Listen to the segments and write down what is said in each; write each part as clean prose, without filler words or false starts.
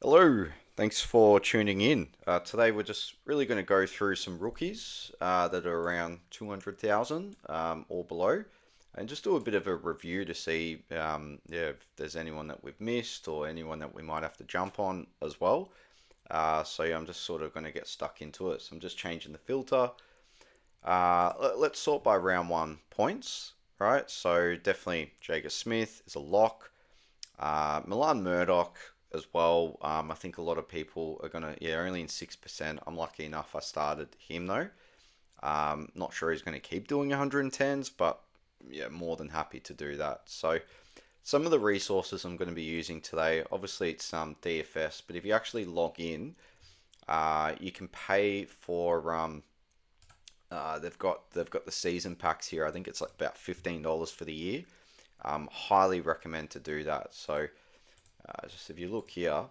Hello, thanks for tuning in. Today we're just really going to go through some rookies that are around 200,000 or below, and just do a bit of a review to see if there's anyone that we've missed or anyone that we might have to jump on as well. So yeah, I'm just sort of going to get stuck into it. So I'm just changing the filter. Let's sort by round one points, right? So definitely Jager Smith is a lock. Milan Murdoch as well. I think a lot of people are gonna, yeah, only in 6%. I'm lucky enough I started him though. Not sure he's gonna keep doing 110s, but yeah, more than happy to do that. So some of the resources I'm going to be using today, obviously it's DFS, but if you actually log in, you can pay for they've got the season packs here. I think it's like about $15 for the year. Highly recommend to do that. So just if you look here,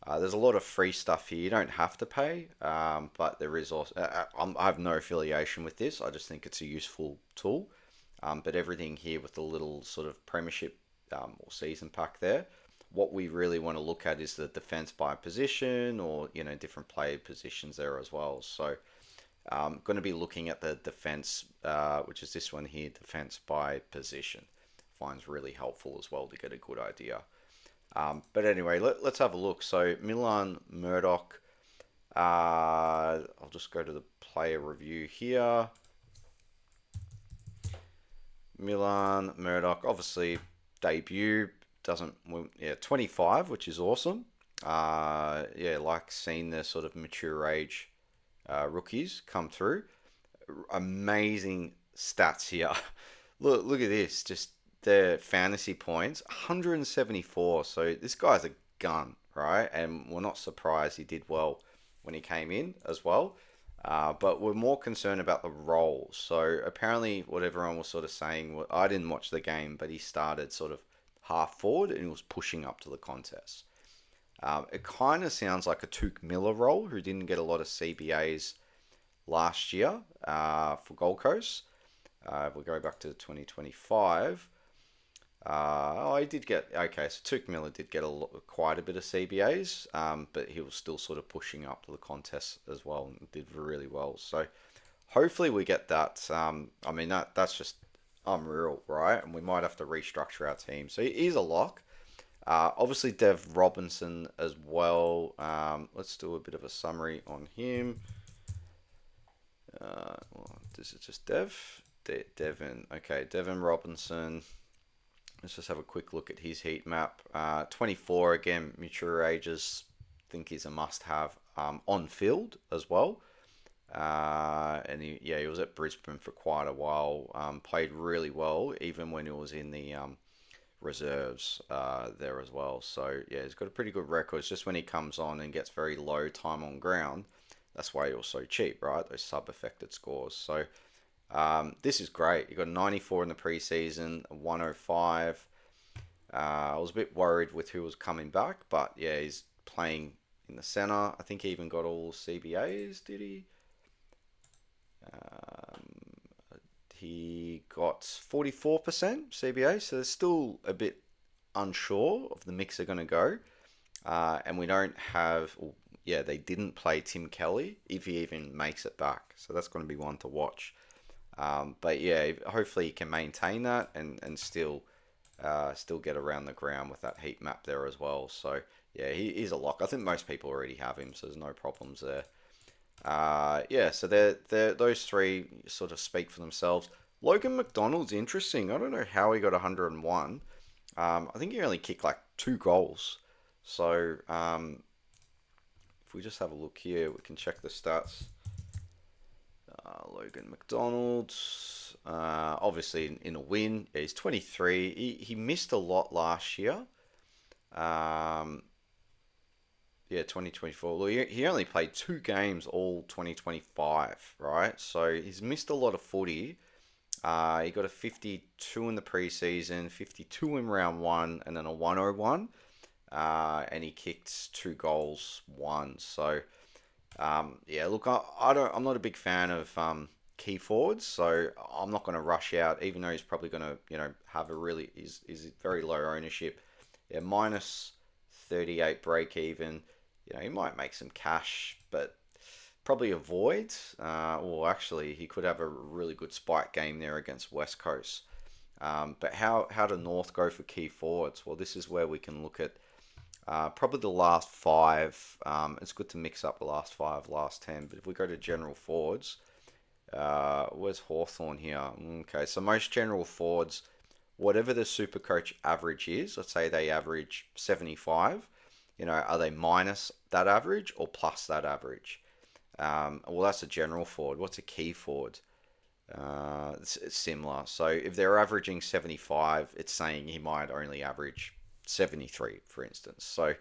there's a lot of free stuff here. You don't have to pay, but there is also. I have no affiliation with this. I just think it's a useful tool. But everything here with the little sort of premiership or season pack there. What we really want to look at is the defense by position, or different player positions there as well. So I'm going to be looking at the defense, which is this one here, defense by position. Finds really helpful as well to get a good idea. But anyway, let's have a look. So Milan Murdoch, I'll just go to the player review here. Milan Murdoch, obviously debut, doesn't, yeah, 25, which is awesome. Yeah, like seeing the sort of mature age rookies come through. Amazing stats here. Look at this, just the fantasy points, 174. So this guy's a gun, right? And we're not surprised he did well when he came in as well. But we're more concerned about the roles. So apparently, what everyone was sort of saying, I didn't watch the game, but he started sort of half forward and he was pushing up to the contest. It kind of sounds like a Touk Miller role, who didn't get a lot of CBAs last year for Gold Coast. If we go back to 2025, he did get, okay. So Touk Miller did get quite a bit of CBAs, but he was still sort of pushing up to the contest as well and did really well. So hopefully we get that. I mean that's just unreal, right? And we might have to restructure our team. So he's a lock. Obviously Dev Robinson as well. Let's do a bit of a summary on him. Well, this is just Devin. Okay, Devin Robinson. Let's just have a quick look at his heat map. 24 again, mature ages. Think he's a must-have on field as well. And he was at Brisbane for quite a while. Played really well, even when he was in the reserves there as well. So yeah, he's got a pretty good record. It's just when he comes on and gets very low time on ground, that's why he was so cheap, right? Those sub-affected scores. So this is great. You got 94 in the preseason, 105. I was a bit worried with who was coming back, but yeah, he's playing in the center. I think he even got all CBAs, did he? He got 44% CBA, so there's still a bit unsure of the mix they're going to go. And we don't have, yeah, they didn't play Tim Kelly if he even makes it back. So that's going to be one to watch. But yeah, hopefully he can maintain that and still get around the ground with that heat map there as well. So yeah, he's a lock. I think most people already have him, so there's no problems there. Yeah, so those three sort of speak for themselves. Logan McDonald's interesting. I don't know how he got 101. I think he only kicked like 2 goals. So if we just have a look here, we can check the stats. Logan McDonald, obviously in a win. Yeah, he's 23. He missed a lot last year. Um, yeah, 2024. Well, he only played 2 games all 2025, right? So he's missed a lot of footy. He got a 52 in the preseason, 52 in round one, and then a 101. And he kicked 2 goals, one. So yeah, look, I'm not a big fan of key forwards, so I'm not going to rush out, even though he's probably going to, have a really is very low ownership. Yeah, minus 38 break even. He might make some cash, but probably avoid. Well, actually, he could have a really good spike game there against West Coast. But how do North go for key forwards? Well, this is where we can look at probably the last five. It's good to mix up the last five, last 10. But if we go to general forwards, where's Hawthorn here? Okay, so most general forwards, whatever the SuperCoach average is, let's say they average 75, are they minus that average or plus that average? Well, that's a general forward. What's a key forward? It's similar. So if they're averaging 75, it's saying he might only average 73, for instance. So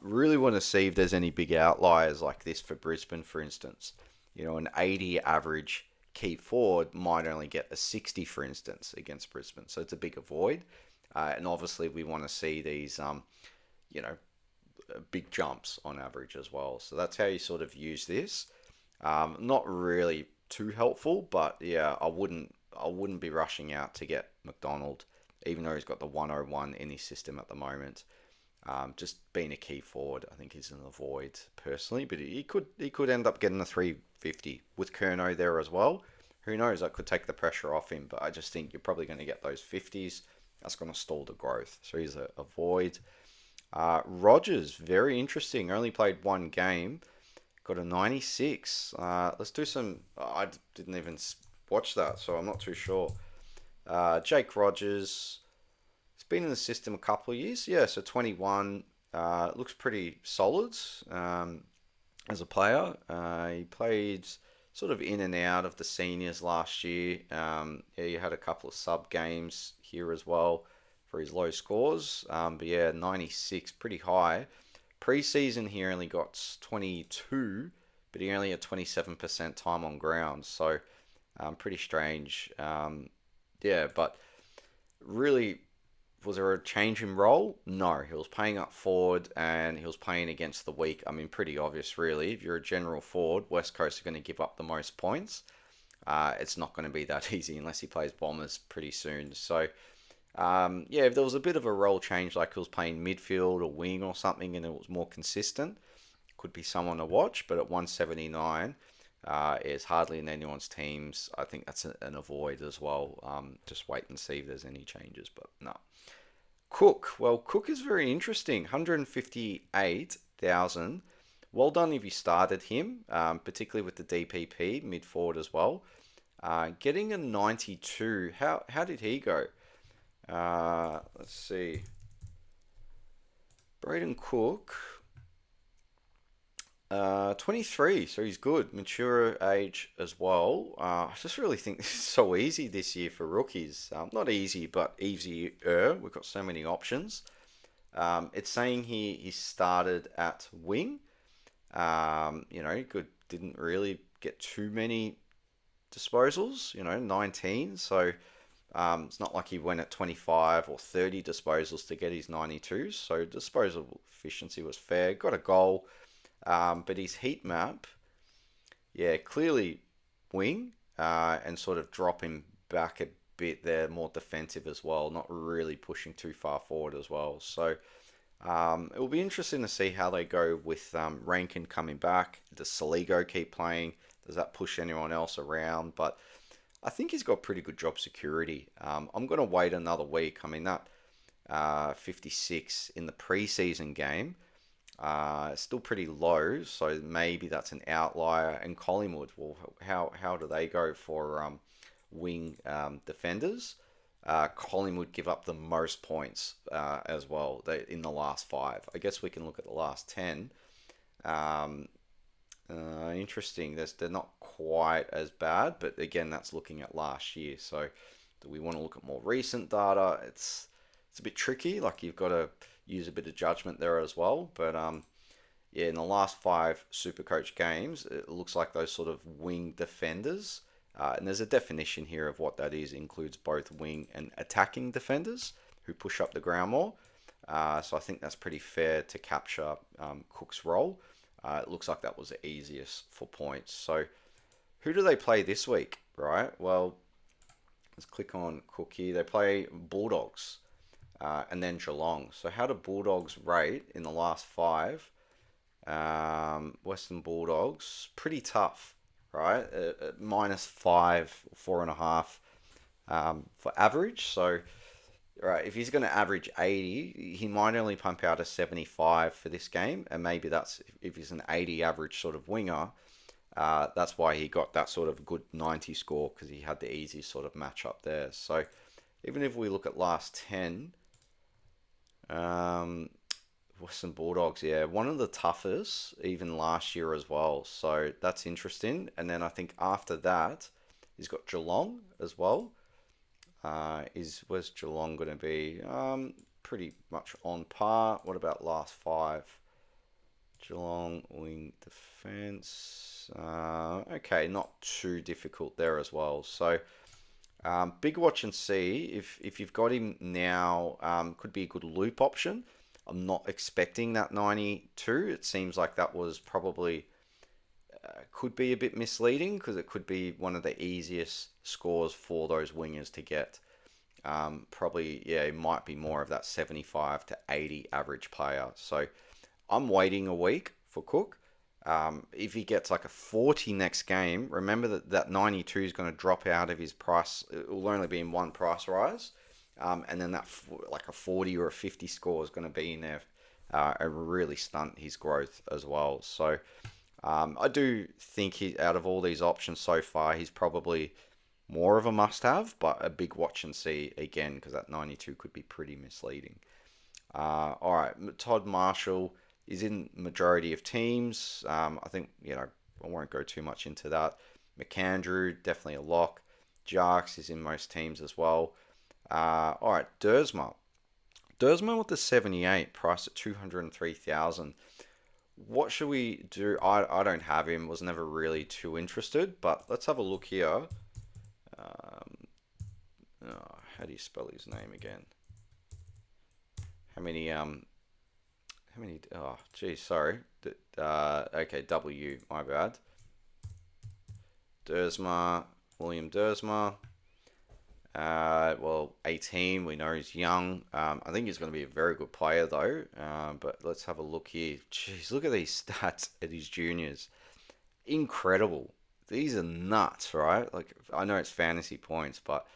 really want to see if there's any big outliers like this for Brisbane, for instance. An 80 average key forward might only get a 60, for instance, against Brisbane. So it's a big avoid. And obviously we want to see these, big jumps on average as well. So that's how you sort of use this. Not really too helpful, but yeah, I wouldn't be rushing out to get McDonald, even though he's got the 101 in his system at the moment. Just being a key forward, I think is an avoid personally, but he could end up getting the 350 with Curnow there as well. Who knows? That could take the pressure off him, but I just think you're probably going to get those 50s. That's going to stall the growth, so he's a avoid. Rogers, very interesting. Only played one game, got a 96. Let's do some. I didn't even watch that, so I'm not too sure. Jake Rogers. He's been in the system a couple of years. Yeah, so 21. Looks pretty solid as a player. He played sort of in and out of the seniors last year. He had a couple of sub games here as well for his low scores. But yeah, 96, pretty high. Preseason he only got 22, but he only had 27% time on ground. So pretty strange. Yeah, but really, was there a change in role? No, he was playing up forward and he was playing against the weak. I mean, pretty obvious, really. If you're a general forward, West Coast are going to give up the most points. It's not going to be that easy unless he plays Bombers pretty soon. So, yeah, if there was a bit of a role change, like he was playing midfield or wing or something, and it was more consistent, could be someone to watch. But at 179, is hardly in anyone's teams. I think that's an avoid as well. Just wait and see if there's any changes, but no. Cook. Well, Cook is very interesting. 158,000. Well done if you started him, particularly with the DPP mid forward as well. Getting a 92. How did he go? Let's see. Brayden Cook. 23, so he's good. Mature age as well. I just really think this is so easy this year for rookies. Not easy, but easier. We've got so many options. It's saying he started at wing. Good. Didn't really get too many disposals. 19. So it's not like he went at 25 or 30 disposals to get his 92s. So disposal efficiency was fair. Got a goal. But his heat map, yeah, clearly wing and sort of dropping back a bit there, more defensive as well, not really pushing too far forward as well. So it will be interesting to see how they go with Rankin coming back. Does Saligo keep playing? Does that push anyone else around? But I think he's got pretty good job security. I'm going to wait another week. I mean, that 56 in the preseason game, still pretty low, so maybe that's an outlier. And Collingwood, well, how do they go for wing defenders? Collingwood give up the most points as well in the last 5. I guess we can look at the last 10. Interesting. They're not quite as bad, but again, that's looking at last year. So do we want to look at more recent data? It's a bit tricky. Like, you've got to use a bit of judgment there as well. But yeah, in the last 5 SuperCoach games, it looks like those sort of wing defenders, and there's a definition here of what that is, includes both wing and attacking defenders who push up the ground more. So I think that's pretty fair to capture Cook's role. It looks like that was the easiest for points. So who do they play this week, right? Well, let's click on Cook here. They play Bulldogs. and then Geelong. So how do Bulldogs rate in the last five? Western Bulldogs, pretty tough, right? -5, 4.5 for average. So, right, if he's going to average 80, he might only pump out a 75 for this game, and maybe that's if he's an 80 average sort of winger. That's why he got that sort of good 90 score because he had the easy sort of matchup there. So, even if we look at last 10, um, Western Bulldogs, yeah, one of the toughest even last year as well. So that's interesting. And then I think after that, he's got Geelong as well. Where's Geelong going to be? Pretty much on par. What about last five? Geelong wing defense. Okay, not too difficult there as well. So big watch and see if you've got him now. Could be a good loop option. I'm not expecting that 92. It seems like that was probably could be a bit misleading because it could be one of the easiest scores for those wingers to get. Probably, yeah, it might be more of that 75 to 80 average player. So I'm waiting a week for Cook. If he gets like a 40 next game, remember that 92 is going to drop out of his price. It will only be in one price rise. And then that like a 40 or a 50 score is going to be in there and really stunt his growth as well. So I do think out of all these options so far, he's probably more of a must-have, but a big watch and see again because that 92 could be pretty misleading. All right, Todd Marshall is in majority of teams. I think I won't go too much into that. McAndrew definitely a lock. Jarks is in most teams as well. All right, Duursma. Duursma with the 78, priced at 203,000. What should we do? I don't have him. Was never really too interested, but let's have a look here. How do you spell his name again? How many? How many? Oh, geez, sorry. Okay, W. My bad. Duursma, Willem Duursma. Well, 18, we know he's young. I think he's going to be a very good player, though. But let's have a look here. Jeez, look at these stats at his juniors. Incredible. These are nuts, right? Like, I know it's fantasy points, but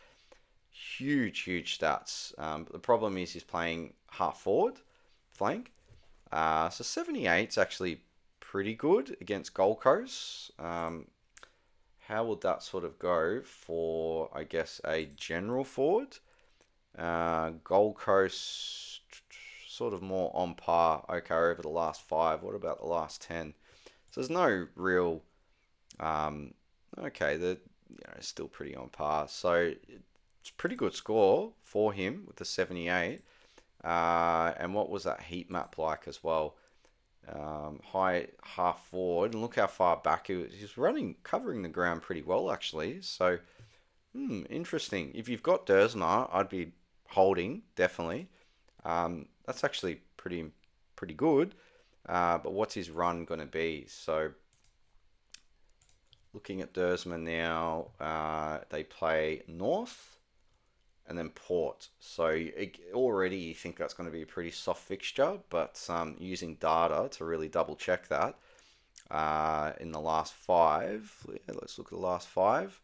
huge, huge stats. But the problem is he's playing half forward, flank. So 78 is actually pretty good against Gold Coast. How would that sort of go for, I guess, a general forward? Gold Coast, sort of more on par. Okay, over the last five. What about the last 10? So there's no real. Okay, they're still pretty on par. So it's a pretty good score for him with the 78. And what was that heat map like as well? High half forward, and look how far back he's running, covering the ground pretty well actually. So, interesting. If you've got Duursma, I'd be holding definitely. That's actually pretty good. But what's his run going to be? So, looking at Duursma now, they play North and then Port. So already you think that's going to be a pretty soft fixture, but using data to really double check that in the last five, let's look at the last five.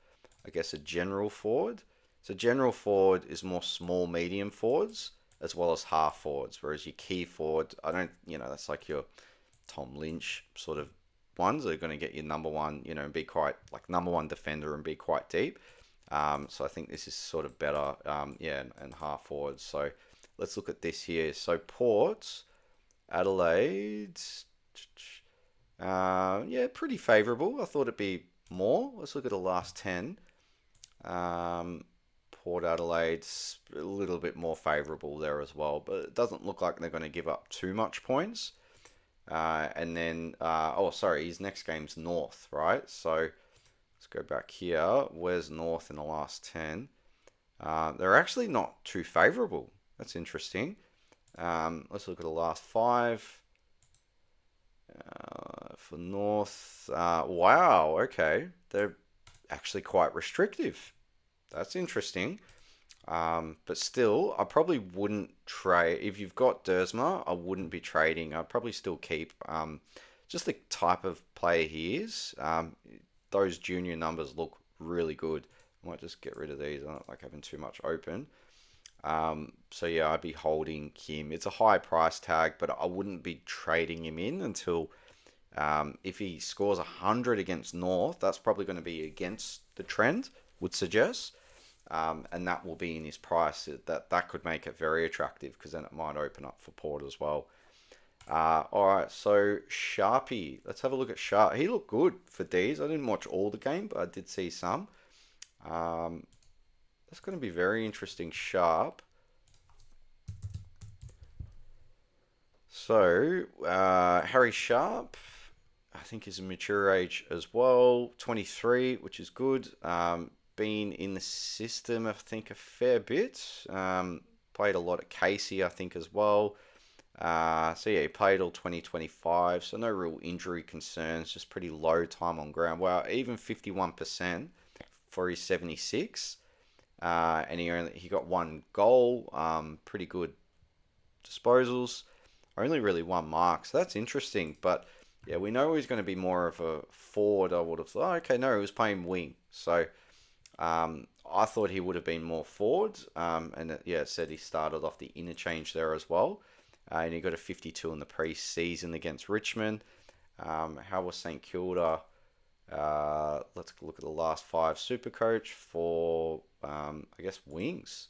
I guess a general forward. So general forward is more small, medium forwards as well as half forwards, whereas your key forward, I don't, that's like your Tom Lynch sort of ones that are going to get you number one, and be quite like number one defender and be quite deep. So I think this is sort of better, and half forwards. So let's look at this here. So Port, Adelaide, pretty favourable. I thought it'd be more. Let's look at the last 10. Port Adelaide's a little bit more favourable there as well, but it doesn't look like they're going to give up too much points. And then, his next game's North, right? So let's go back here. Where's North in the last 10? They're actually not too favourable. That's interesting. Let's look at the last five. For North, wow, okay. They're actually quite restrictive. That's interesting. But still, I probably wouldn't trade. If you've got Duursma, I wouldn't be trading. I'd probably still keep just the type of player he is. Those junior numbers look really good. I might just get rid of these. I don't like having too much open. So yeah, I'd be holding him. It's a high price tag, but I wouldn't be trading him in until if he scores 100 against North. That's probably going to be against the trend, would suggest. And that will be in his price. That could make it very attractive because then it might open up for Port as well. All right, so Sharpie. Let's have a look at Sharp. He looked good for D's. I didn't watch all the game, but I did see some. Um, that's going to be very interesting. Sharp. So Harry Sharp, I think is a mature age as well. 23, which is good. Been in the system, I think, a fair bit. Played a lot at Casey, I think, as well. So yeah, he played all 2025, so no real injury concerns, just pretty low time on ground. Wow, even 51% for his 76. And he got one goal, pretty good disposals, only really one mark, so that's interesting. But yeah, we know he's going to be more of a forward. I would have thought, okay, no, he was playing wing, so I thought he would have been more forward. And yeah, it said he started off the interchange there as well. And he got a 52 in the pre-season against Richmond. How was St Kilda? Let's look at the last 5 SuperCoach for, I guess, wings.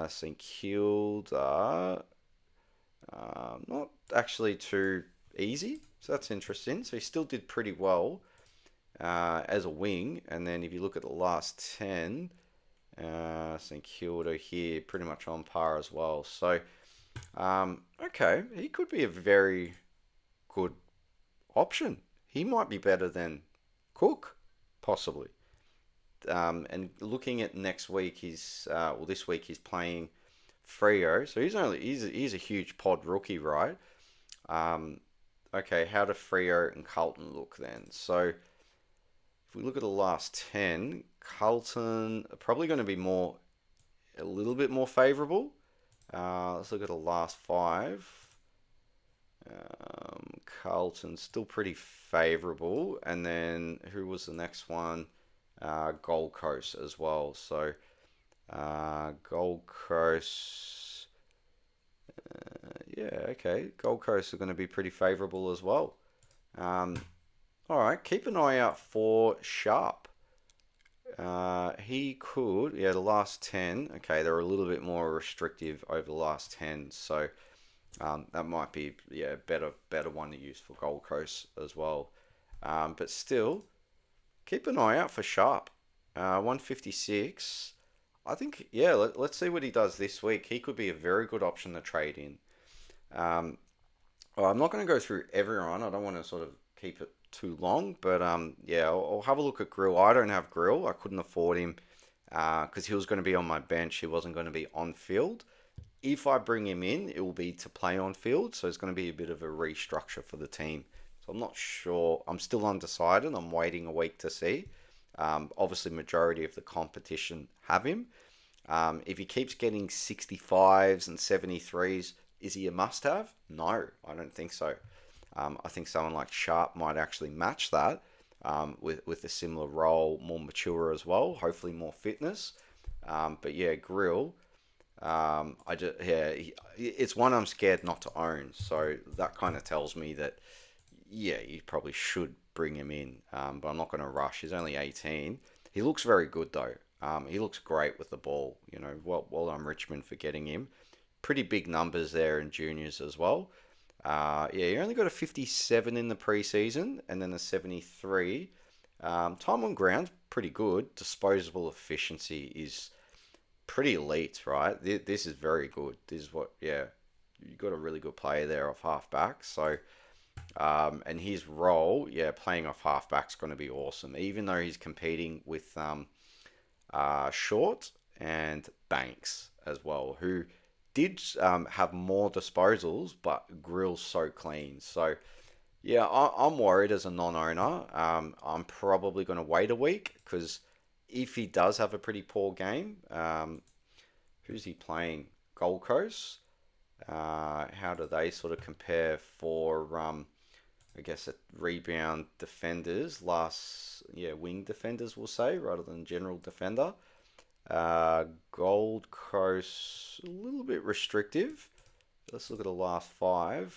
St Kilda, not actually too easy, so that's interesting. So he still did pretty well as a wing. And then if you look at the last 10, St Kilda here pretty much on par as well. So okay, he could be a very good option. He might be better than Cook, possibly. And looking at next week, this week he's playing Freo, so he's a huge pod rookie, right? Okay, how do Freo and Carlton look then? So if we look at the last 10, Carlton are probably going to be a little bit more favourable. Let's look at the last 5. Carlton still pretty favourable, and then who was the next one? Gold Coast as well. So Gold Coast, yeah, okay. Gold Coast are going to be pretty favourable as well. All right, keep an eye out for Sharp. He could, yeah, the last 10. Okay, they're a little bit more restrictive over the last 10, so that might be, yeah, better one to use for Gold Coast as well. But still, keep an eye out for Sharp. 156. I think, yeah, let's see what he does this week. He could be a very good option to trade in. Well, I'm not going to go through everyone. I don't want to sort of keep it too long, but yeah, I'll have a look at Grill. I don't have Grill. I couldn't afford him because he was going to be on my bench. He wasn't going to be on field. If I bring him in, it will be to play on field, so it's going to be a bit of a restructure for the team. So I'm not sure. I'm still undecided. I'm waiting a week to see. Obviously, majority of the competition have him. If he keeps getting 65s and 73s, is he a must-have? No, I don't think so. I think someone like Sharp might actually match that with a similar role, more mature as well, hopefully more fitness. But yeah, Grill, it's one I'm scared not to own. So that kind of tells me that, yeah, you probably should bring him in, but I'm not going to rush. He's only 18. He looks very good though. He looks great with the ball. You know, well done Richmond for getting him. Pretty big numbers there in juniors as well. Yeah, he only got a 57 in the preseason and then a 73. Time on ground, pretty good. Disposable efficiency is pretty elite, right? This is very good. This is what, yeah, you got a really good player there off halfback. So, and his role, yeah, playing off halfback's going to be awesome. Even though he's competing with Short and Banks as well, who did have more disposals, but Grill's so clean. So, yeah, I'm worried as a non-owner. I'm probably going to wait a week because if he does have a pretty poor game, who's he playing? Gold Coast. How do they sort of compare for, I guess, a rebound defenders? Wing defenders, we'll say, rather than general defender. Gold Coast, a little bit restrictive. Let's look at the last five.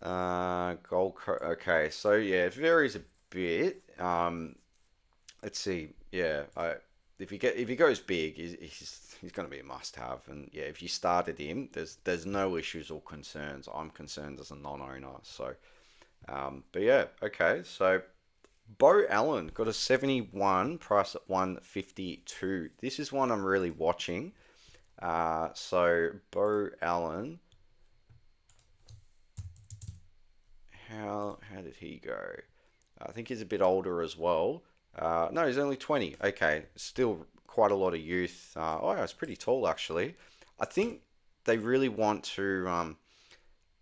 Okay, so yeah, it varies a bit. Let's see. Yeah, if he goes big, he's going to be a must-have. And yeah, if you started him, there's no issues or concerns. I'm concerned as a non-owner. So, but yeah, okay. So Bo Allen got a 71 price at 152. This is one I'm really watching. So Bo Allen, how did he go? I think he's a bit older as well. No, he's only 20. Okay, still quite a lot of youth. Yeah, it's pretty tall actually. I think they really want to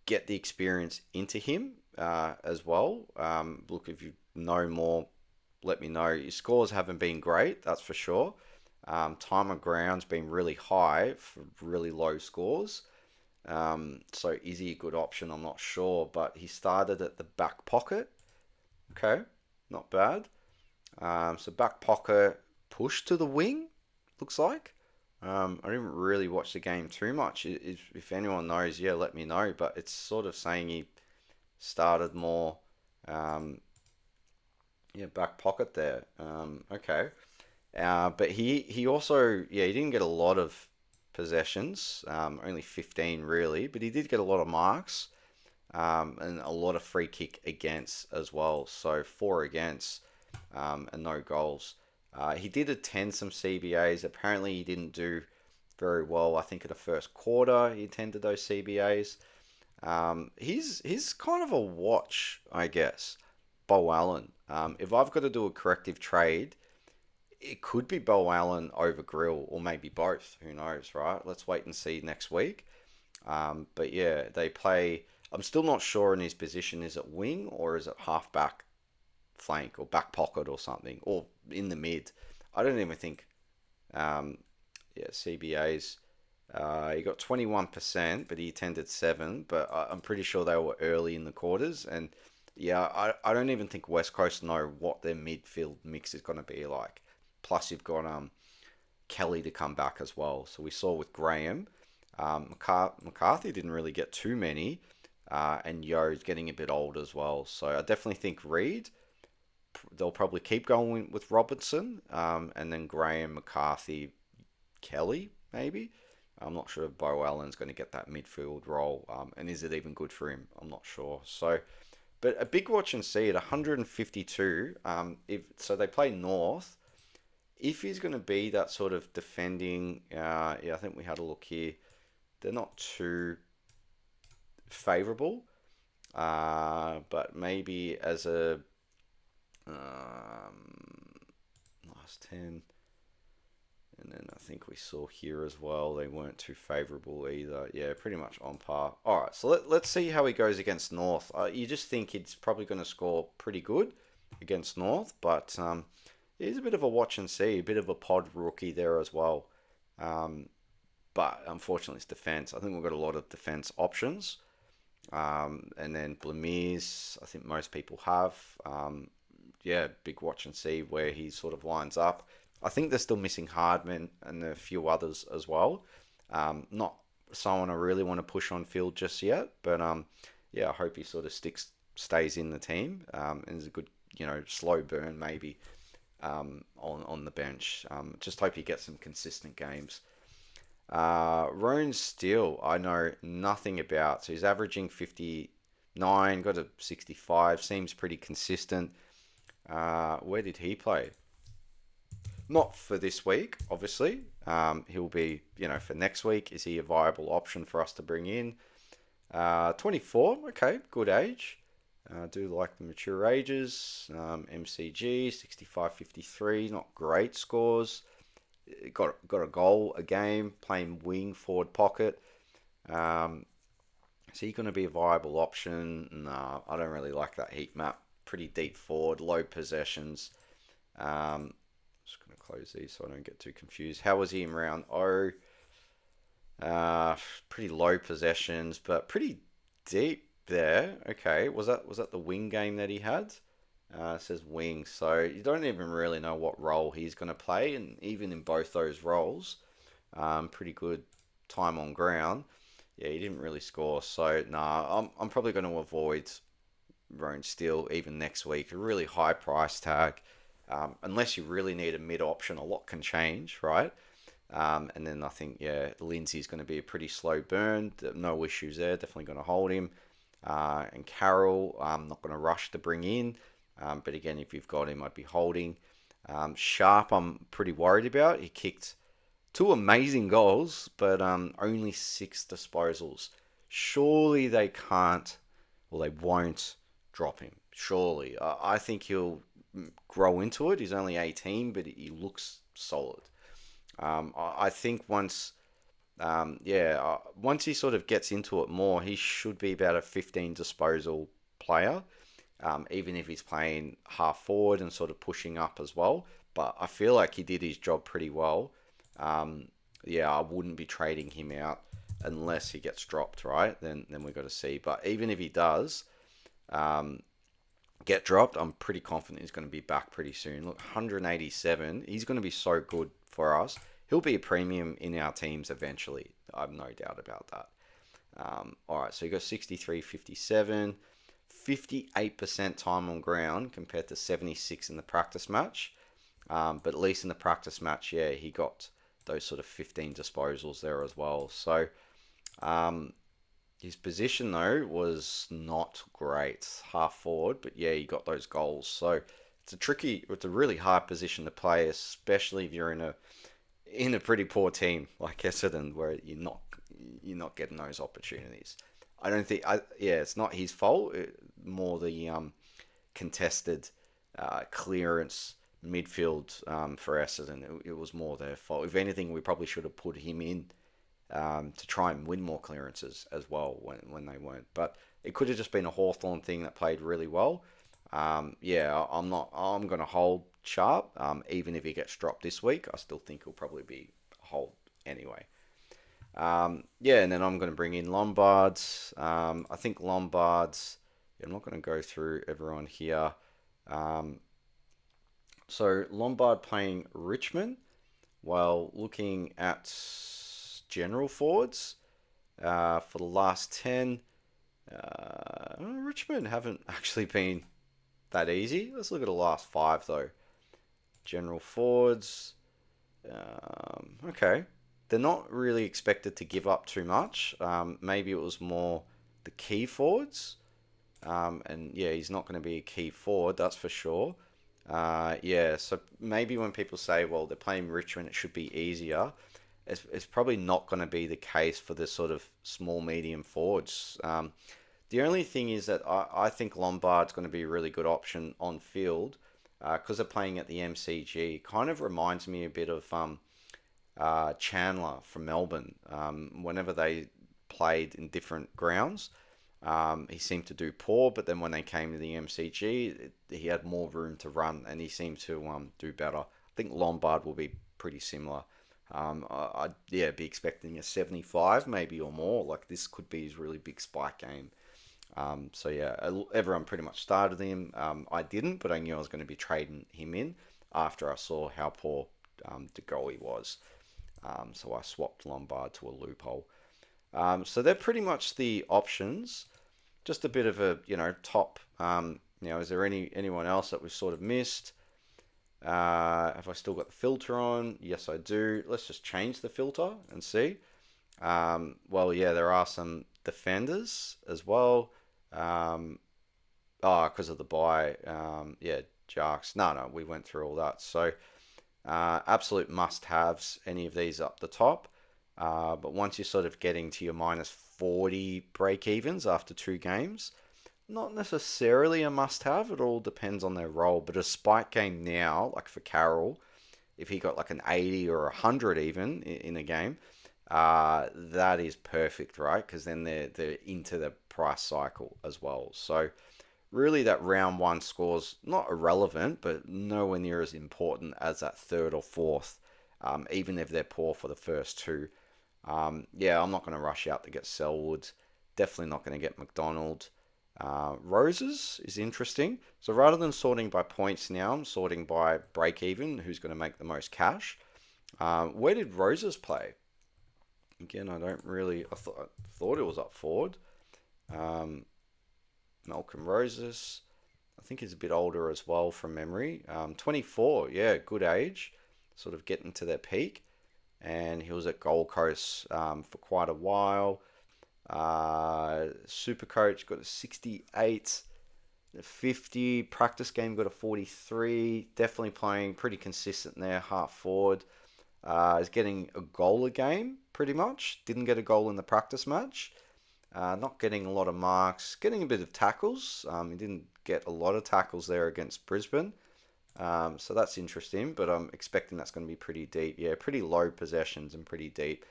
get the experience into him as well. Look, if you know more, let me know. His scores haven't been great, that's for sure. Time on ground's been really high for really low scores. So is he a good option? I'm not sure, but he started at the back pocket. Okay, not bad. So back pocket push to the wing, looks like. I didn't really watch the game too much. If anyone knows, yeah, let me know. But it's sort of saying he started more, um, yeah, back pocket there. Okay. But he also, yeah, he didn't get a lot of possessions, only 15 really, but he did get a lot of marks, and a lot of free kick against as well. So four against, and no goals. He did attend some CBAs. Apparently, he didn't do very well. I think in the first quarter, he attended those CBAs. He's kind of a watch, I guess. Bo Allen. If I've got to do a corrective trade, it could be Bo Allen over Grill, or maybe both. Who knows, right? Let's wait and see next week. But yeah, they play. I'm still not sure in his position. Is it wing or is it halfback flank or back pocket or something, or in the mid? I don't even think. Um, yeah, CBAs. He got 21%, but he attended seven. But I'm pretty sure they were early in the quarters. And yeah, I don't even think West Coast know what their midfield mix is going to be like. Plus, you've got Kelly to come back as well. So we saw with Graham, McCarthy didn't really get too many, and Yo's getting a bit old as well. So I definitely think Reed. They'll probably keep going with Robertson, and then Graham, McCarthy, Kelly, maybe. I'm not sure if Bo Allen's going to get that midfield role, and is it even good for him? I'm not sure. So, but a big watch and see at 152. If so, they play North. If he's going to be that sort of defending, yeah, I think we had a look here. They're not too favourable, but maybe as a last 10. And then I think we saw here as well, they weren't too favourable either. Yeah, pretty much on par. All right, so let's see how he goes against North. You just think he's probably going to score pretty good against North, but he's a bit of a watch and see, a bit of a pod rookie there as well. But unfortunately, it's defence. I think we've got a lot of defence options. And then Blamise, I think most people have. Yeah, big watch and see where he sort of lines up. I think they're still missing Hardman and a few others as well. Not someone I really want to push on field just yet, but yeah, I hope he sort of stays in the team, and is a good, slow burn maybe on the bench. Just hope he gets some consistent games. Roan Steele, I know nothing about. So he's averaging 59, got a 65, seems pretty consistent. Where did he play? Not for this week, obviously. He'll be, for next week. Is he a viable option for us to bring in? 24, okay, good age. Do like the mature ages. MCG, 65, 53, not great scores. Got a goal a game, playing wing, forward pocket. Is he going to be a viable option? No, I don't really like that heat map. Pretty deep forward, low possessions. Just going to close these so I don't get too confused. How was he in round O? Pretty low possessions, but pretty deep there. Okay, was that the wing game that he had? It says wing, so you don't even really know what role he's going to play, and even in both those roles, pretty good time on ground. Yeah, he didn't really score, so nah, I'm probably going to avoid Roan Steele even next week. A really high price tag, unless you really need a mid option, a lot can change, right? And then I think, yeah, Lindsay's going to be a pretty slow burn. No issues there. Definitely going to hold him. And Carroll, I'm not going to rush to bring in. But again, if you've got him, I'd be holding. Sharp, I'm pretty worried about. He kicked two amazing goals, but only 6 disposals. Surely they can't, or they won't drop him. Surely. I think he'll grow into it. He's only 18, but he looks solid. I think once he sort of gets into it more, he should be about a 15 disposal player, even if he's playing half forward and sort of pushing up as well. But I feel like he did his job pretty well. Yeah, I wouldn't be trading him out unless he gets dropped, right? Then we've got to see. But even if he does get dropped, I'm pretty confident he's going to be back pretty soon. Look, 187, he's going to be so good for us. He'll be a premium in our teams eventually. I have no doubt about that. All right, so you got 63, 57, 58% time on ground compared to 76 in the practice match. But at least in the practice match, yeah, he got those sort of 15 disposals there as well. So his position, though, was not great. Half forward, but yeah, he got those goals. So it's a really hard position to play, especially if you're in a pretty poor team like Essendon, where you're not getting those opportunities. I don't think, it's not his fault. More the contested clearance midfield for Essendon. It was more their fault. If anything, we probably should have put him in to try and win more clearances as well when they weren't. But it could have just been a Hawthorn thing that played really well. Yeah, I'm going to hold Sharp. Even if he gets dropped this week, I still think he'll probably be a hold anyway. Yeah, and then I'm going to bring in Lombards. I think Lombards. Yeah, I'm not going to go through everyone here. So Lombard playing Richmond, while looking at general forwards for the last 10. Richmond haven't actually been that easy. Let's look at the last 5 though. General forwards. Okay. They're not really expected to give up too much. Maybe it was more the key forwards. And yeah, he's not going to be a key forward, that's for sure. Yeah, so maybe when people say, well, they're playing Richmond, it should be easier. It's probably not going to be the case for the sort of small, medium forwards. The only thing is that I think Lombard's going to be a really good option on field because they're playing at the MCG. Kind of reminds me a bit of Chandler from Melbourne. Whenever they played in different grounds, he seemed to do poor, but then when they came to the MCG, he had more room to run and he seemed to do better. I think Lombard will be pretty similar. I'd be expecting a 75 maybe or more. Like this could be his really big spike game. So yeah, everyone pretty much started him. I didn't, but I knew I was going to be trading him in after I saw how poor De Goey was. So I swapped Lombard to a loophole. So they're pretty much the options. Just a bit of a top. Is there anyone else that we've sort of missed? Have I still got the filter on? Yes, I do. Let's just change the filter and see. Well, yeah, there are some defenders as well. Because of the buy. Yeah, Jarks. No, we went through all that. So, absolute must-haves, any of these up the top. But once you're sort of getting to your minus 40 break-evens after 2 games, not necessarily a must-have. It all depends on their role. But a spike game now, like for Carroll, if he got like an 80 or 100 even in a game, that is perfect, right? Because then they're into the price cycle as well. So really that round one score's not irrelevant, but nowhere near as important as that third or fourth, even if they're poor for the first two. Yeah, I'm not going to rush out to get Selwood. Definitely not going to get McDonald. Roses is interesting. So rather than sorting by points now, I'm sorting by break even, who's going to make the most cash. Where did Roses play? Again, I don't really. I thought it was up forward. Um, Malcolm Roses. I think he's a bit older as well from memory. 24, yeah, good age. Sort of getting to their peak. And he was at Gold Coast for quite a while. SuperCoach got a 68, a 50. Practice game got a 43. Definitely playing pretty consistent there, half forward. Is getting a goal a game, pretty much. Didn't get a goal in the practice match. Not getting a lot of marks. Getting a bit of tackles. He didn't get a lot of tackles there against Brisbane. So that's interesting, but I'm expecting that's going to be pretty deep. Yeah, pretty low possessions and pretty deep.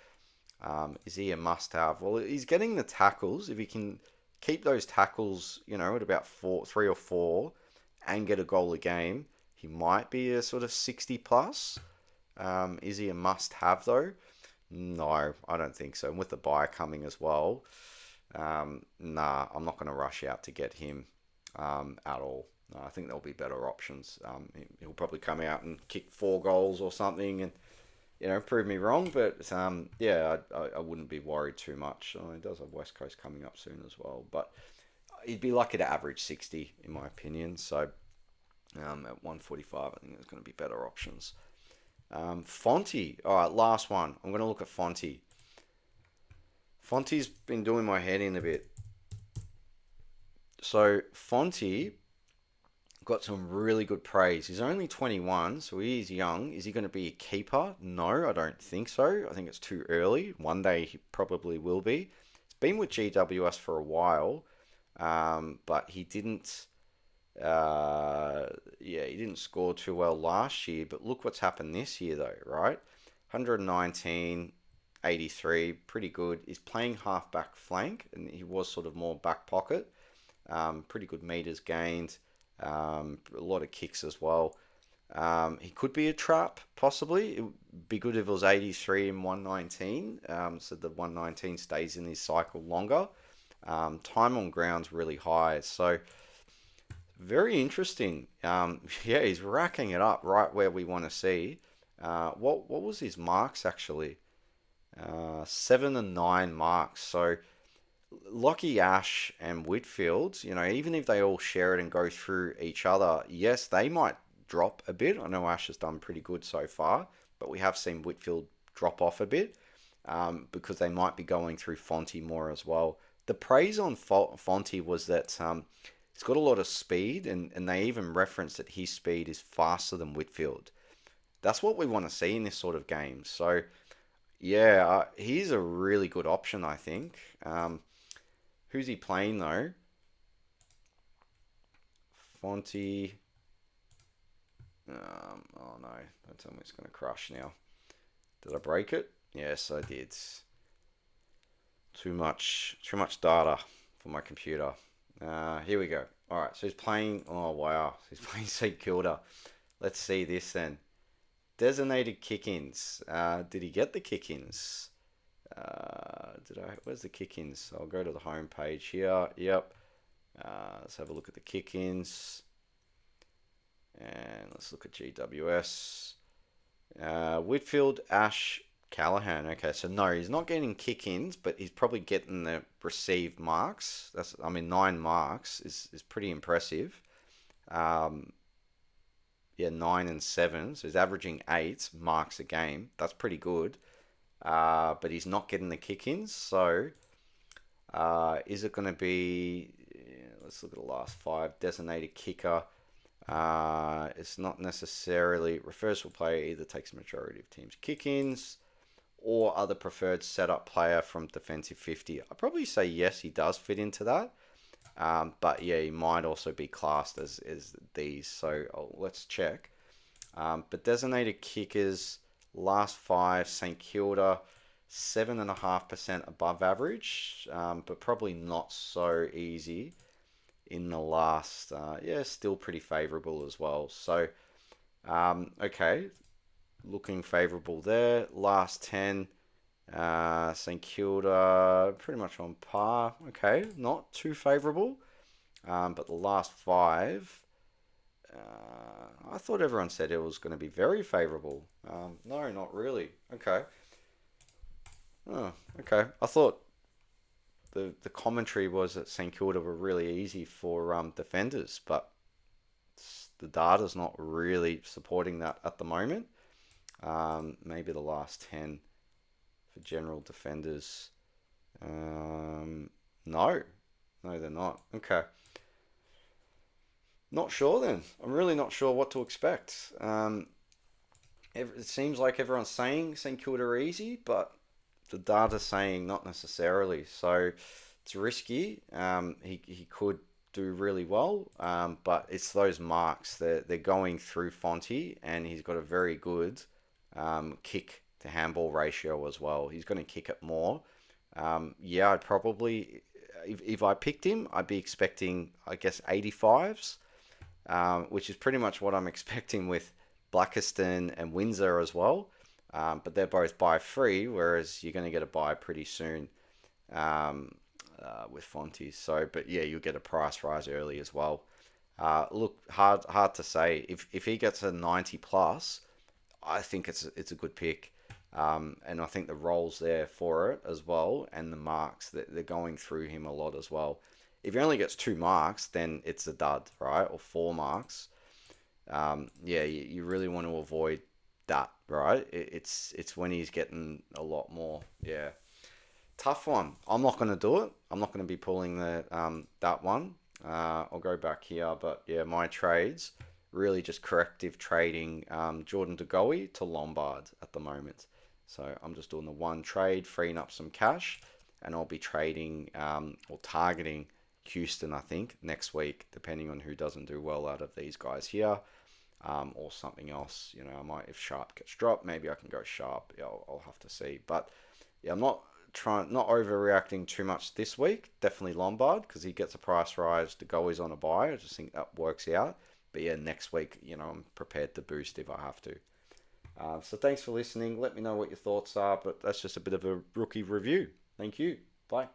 Is he a must-have? Well, he's getting the tackles. If he can keep those tackles, at about 3 or 4, and get a goal a game, he might be a sort of 60 plus. Is he a must-have though? No, I don't think so. And with the buy coming as well, nah, I'm not going to rush out to get him at all. I think there'll be better options. He'll probably come out and kick 4 goals or something, and prove me wrong. But yeah, I wouldn't be worried too much. He does have West Coast coming up soon as well, but he'd be lucky to average 60 in my opinion. So at 145, I think there's going to be better options. Fonte. All right, last one. I'm going to look at Fonte. Fonte's been doing my head in a bit. So Fonte got some really good praise. He's only 21, so he is young. Is he going to be a keeper? No, I don't think so. I think it's too early. One day he probably will be. He's been with GWS for a while, but he didn't. He didn't score too well last year. But look what's happened this year, though, right? 119, 83, pretty good. He's playing half-back flank, and he was sort of more back pocket. Pretty good meters gained. A lot of kicks as well. He could be a trap, possibly. It would be good if it was 83 and 119, so the 119 stays in his cycle longer. Time on ground's really high, so very interesting. Yeah, he's racking it up right where we want to see. What was his marks actually? 7 and 9 marks. So Lockie Ash and Whitfield, even if they all share it and go through each other, yes, they might drop a bit. I know Ash has done pretty good so far, but we have seen Whitfield drop off a bit because they might be going through Fonte more as well. The praise on Fonte was that he's got a lot of speed, and they even referenced that his speed is faster than Whitfield. That's what we want to see in this sort of game. So, yeah, he's a really good option, I think. Who's he playing though? Fonte. Oh no, don't tell me it's going to crush now. Did I break it? Yes, I did. Too much data for my computer. Here we go. All right, so he's playing. Oh wow, he's playing St Kilda. Let's see this then. Designated kick-ins. Did he get the kick-ins? Where's the kick-ins? I'll go to the home page here. Yep. Let's have a look at the kick-ins. And let's look at GWS. Whitfield, Ash, Callahan. Okay, so no, he's not getting kick-ins, but he's probably getting the received marks. 9 marks is pretty impressive. Yeah, 9 and 7. So he's averaging 8 marks a game. That's pretty good. But he's not getting the kick-ins. So is it going to be... let's look at the last 5. Designated kicker. It's not necessarily... Refers to a player either takes a majority of teams' kick-ins or other preferred setup player from defensive 50. I'd probably say yes, he does fit into that. But yeah, he might also be classed as these. So let's check. But designated kickers, last 5, St Kilda, 7.5% above average, but probably not so easy. in the last, yeah, still pretty favourable as well. So, okay, looking favourable there. Last 10, St Kilda pretty much on par. Okay, not too favourable. But the last 5, I thought everyone said it was going to be very favourable. No, not really. Okay. Oh, okay. I thought the commentary was that St Kilda were really easy for defenders, but the data's not really supporting that at the moment. Maybe the last 10 for general defenders. No, no, they're not. Okay. Not sure then. I'm really not sure what to expect. It seems like everyone's saying St Kilda are easy, but the data's saying not necessarily. So it's risky. He could do really well, but it's those marks that they're going through Fonte, and he's got a very good kick to handball ratio as well. He's going to kick it more. Yeah, I'd probably, if I picked him, I'd be expecting, I guess, 85s, which is pretty much what I'm expecting with Blackiston and Windsor as well. But they're both buy free, whereas you're going to get a buy pretty soon um, with Fonte. So, but yeah, you'll get a price rise early as well. Look, hard to say. If he gets a 90 plus, I think it's a good pick. And I think the role's there for it as well, and the marks that they're going through him a lot as well. If he only gets 2 marks, then it's a dud, right? Or 4 marks. Yeah, you really want to avoid that, right? It's when he's getting a lot more. Yeah, tough one. I'm not going to do it. I'm not going to be pulling the that one. I'll go back here, but yeah, my trades really just corrective trading Jordan De Goey to Lombard at the moment. So I'm just doing the one trade, freeing up some cash, and I'll be trading or targeting Houston, I think, next week, depending on who doesn't do well out of these guys here, or something else. You know, I might, if Sharp gets dropped, maybe I can go Sharp. Yeah, I'll have to see. But yeah, I'm not overreacting too much this week. Definitely Lombard because he gets a price rise to go. He's on a buy. I just think that works out. But yeah, next week, you know, I'm prepared to boost if I have to. So thanks for listening. Let me know what your thoughts are. But that's just a bit of a rookie review. Thank you. Bye.